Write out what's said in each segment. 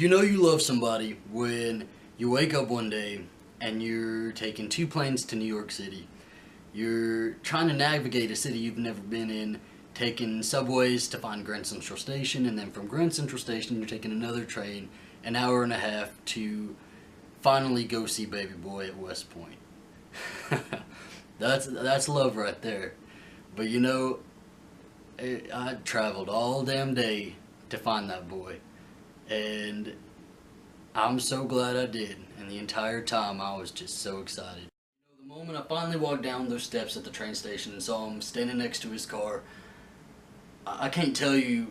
You know you love somebody when you wake up one day and you're taking 2 planes to New York City. You're trying to navigate a city you've never been in, taking subways to find Grand Central Station, and then from Grand Central Station you're taking another train an hour and a half to finally go see Baby Boy at West Point. That's love right there. But you know, I traveled all damn day to find that boy. And I'm so glad I did, and the entire time I was just so excited. The moment I finally walked down those steps at the train station and saw him standing next to his car, I can't tell you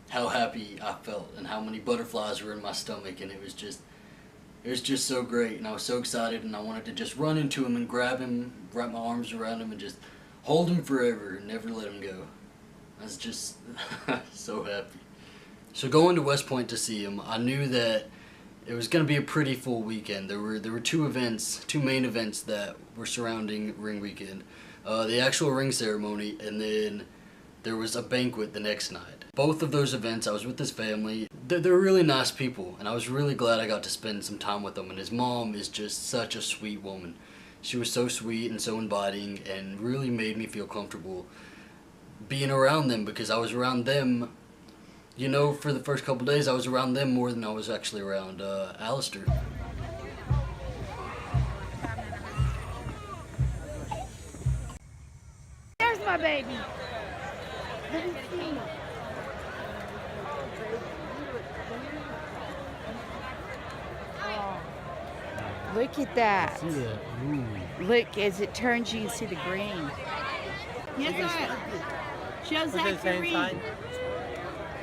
how happy I felt and how many butterflies were in my stomach, and it was just so great, and I was so excited, and I wanted to just run into him and grab him, wrap my arms around him, and just hold him forever and never let him go. I was just so happy. So going to West Point to see him, I knew that it was going to be a pretty full weekend. There were two main events that were surrounding Ring Weekend. The actual ring ceremony, and then there was a banquet the next night. Both of those events, I was with his family. They're really nice people, and I was really glad I got to spend some time with them. And his mom is just such a sweet woman. She was so sweet and so inviting, and really made me feel comfortable being around them, because I was around them. You know, for the first couple days, I was around them more than I was actually around Alistair. There's my baby. Let me see. Look at that. See that? Ooh. Look, as it turns, you can see the green. Yes, shows Which is the same sign?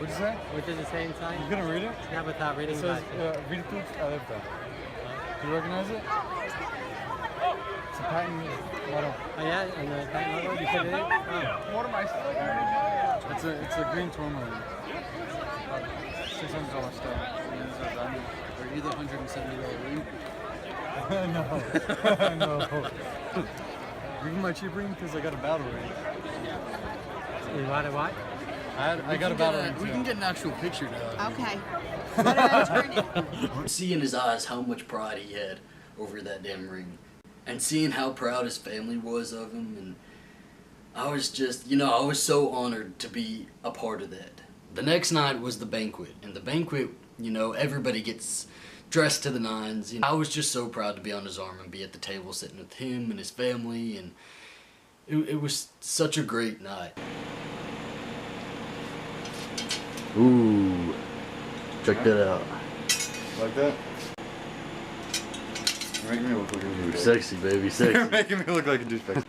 What is that? Which is the same sign? You gonna read it? Yeah, without reading It says, back. read it please. I love that. Do you recognize it? It's a patent model. Oh yeah, and the patent logo, you put it in? Oh. What am I still? It's a green tourmaline. $600 star. Are you the $170 ring? No. No. Give me my cheap ring because I got a battle ring. You want to what? I got a battle ring. We can get an actual picture now. Okay. What do I turn it? See in his eyes how much pride he had over that damn ring. And seeing how proud his family was of him, and I was just, you know, I was so honored to be a part of that. The next night was the banquet, and the banquet, you know, everybody gets dressed to the nines. You know, I was just so proud to be on his arm and be at the table sitting with him and his family, and it was such a great night. Ooh, check that out. Like that? You're making me look like a douchebag. Sexy, baby, You're sexy. making me look like a douchebag.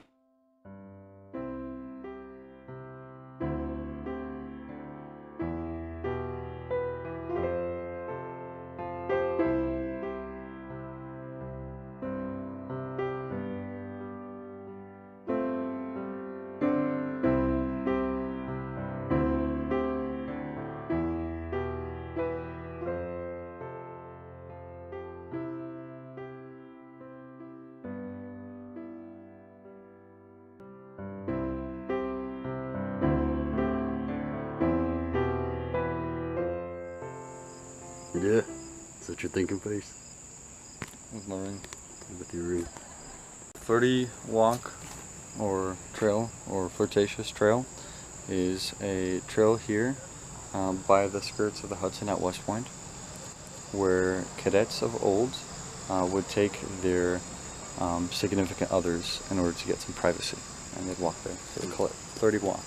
Yeah, is that your thinking face? With my ring. With your ring. Flirty Walk, or trail, or Flirtatious Trail, is a trail here by the skirts of the Hudson at West Point, where cadets of old would take their significant others in order to get some privacy, and they'd walk there. So they call it Flirty Walk.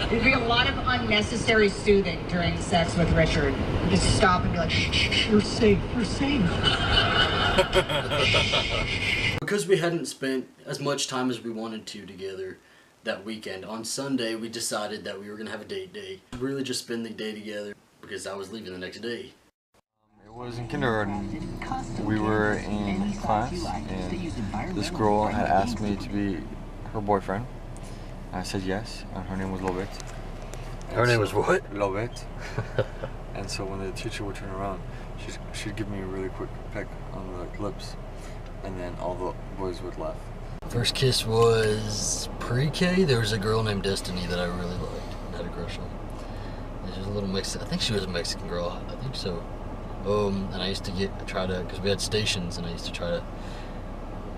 There'd be a lot of unnecessary soothing during sex with Richard. You just stop and be like, shh, shh, shh, you're safe, you're safe. Because we hadn't spent as much time as we wanted to together, that weekend. On Sunday, we decided that we were gonna have a date day. Really just spend the day together because I was leaving the next day. It was in kindergarten. We were in class, and this girl had asked me to be her boyfriend. I said yes, and her name was Lobet. Her name was what? Lobet. And so when the teacher would turn around, she'd give me a really quick peck on the lips, and then all the boys would laugh. First kiss was pre-K. There was a girl named Destiny that I really liked and had a crush on. She was a little Mexican. I think she was a Mexican girl. I think so. And I used to because we had stations, and I used to try to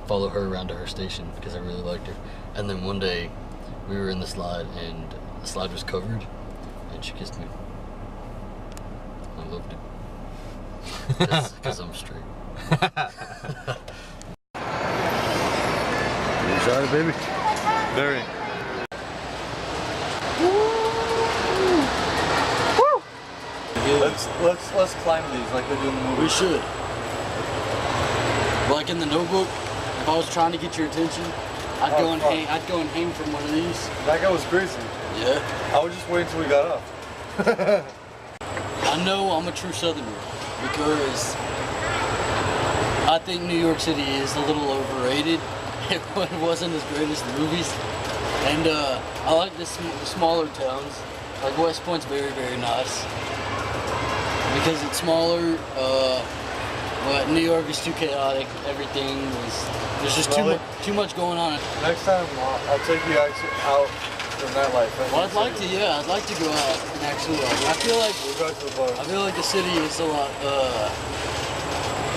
follow her around to her station because I really liked her. And then one day, we were in the slide, and the slide was covered, and she kissed me. I loved it. Because I'm straight. You excited, baby? Very. Let's climb these like they do in the movie. We should. Like in the Notebook, if I was trying to get your attention, I'd go and hang from one of these. That guy was crazy. Yeah. I would just wait until we got off. I know I'm a true Southerner because I think New York City is a little overrated. It wasn't as great as the movies. And I like the smaller towns. Like West Point's very, very nice. Because it's smaller, but New York is too chaotic. There's just too much going on. Next time, I'll take you out in that life. Well, I'd like to go out and actually. I feel like the city is a lot.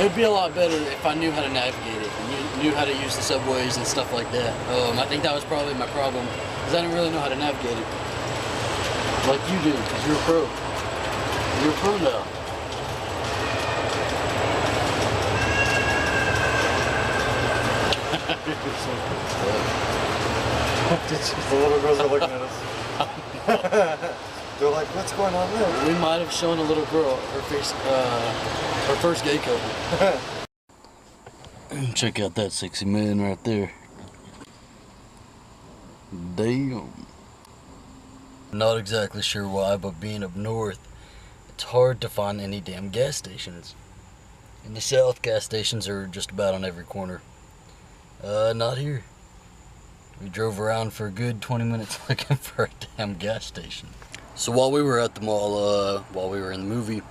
It'd be a lot better if I knew how to navigate it and knew how to use the subways and stuff like that. I think that was probably my problem because I didn't really know how to navigate it. Like you do, because you're a pro. You're a pro now. The little girls are looking at us. They're like, what's going on there? We might have shown a little girl her face, her first gay couple. Check out that sexy man right there. Damn. Not exactly sure why, but being up north, it's hard to find any damn gas stations. In the south, gas stations are just about on every corner. Not here. We drove around for a good 20 minutes looking for a damn gas station. So while we were at the mall, while we were in the movie,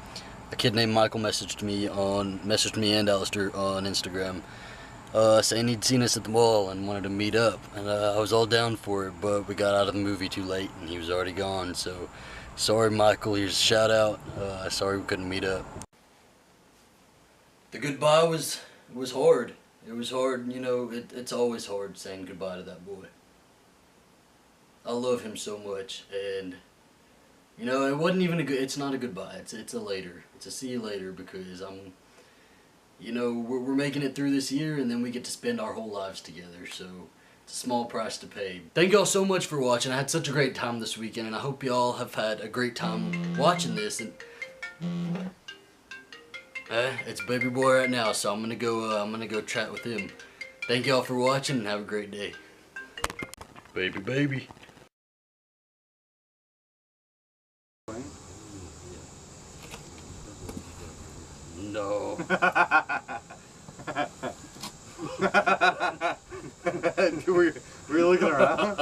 a kid named Michael messaged me and Alistair on Instagram, saying he'd seen us at the mall and wanted to meet up. And I was all down for it, but we got out of the movie too late and he was already gone. So sorry, Michael. Here's a shout out. Sorry we couldn't meet up. The goodbye was hard. It was hard, you know. It's always hard saying goodbye to that boy. I love him so much, and you know, it wasn't even it's not a goodbye. It's a later. It's a see you later because you know, we're making it through this year, and then we get to spend our whole lives together. So it's a small price to pay. Thank y'all so much for watching. I had such a great time this weekend, and I hope y'all have had a great time watching this. And it's baby boy right now, so I'm gonna go chat with him. Thank y'all for watching, and have a great day. Baby. No. Were you looking around?